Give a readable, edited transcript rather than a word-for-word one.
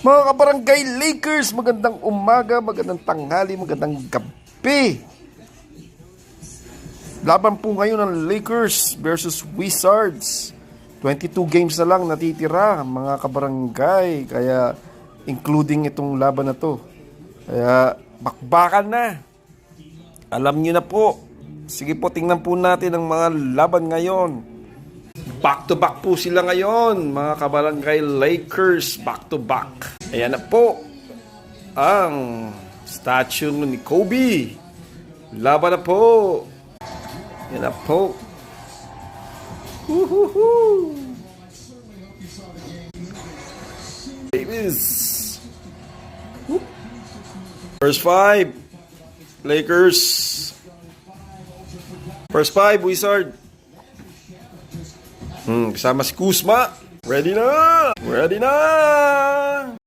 Mga kabarangay Lakers, magandang umaga, magandang tanghali, magandang gabi. Laban po ngayon ng Lakers versus Wizards. 22 games na lang natitira, mga kabarangay. Kaya including itong laban na to. Kaya bakbakan na. Alam niyo na po. Sige po, tingnan po natin ang mga laban ngayon. Back to back po sila ngayon, mga kabarangay Lakers, back to back. Ayan na po ang statue ni Kobe. Laban na po. Ayan na po. Woohoo! Davis. First five, Lakers. First five, Wizard. Kasama si Kuzma. Ready na! Ready na!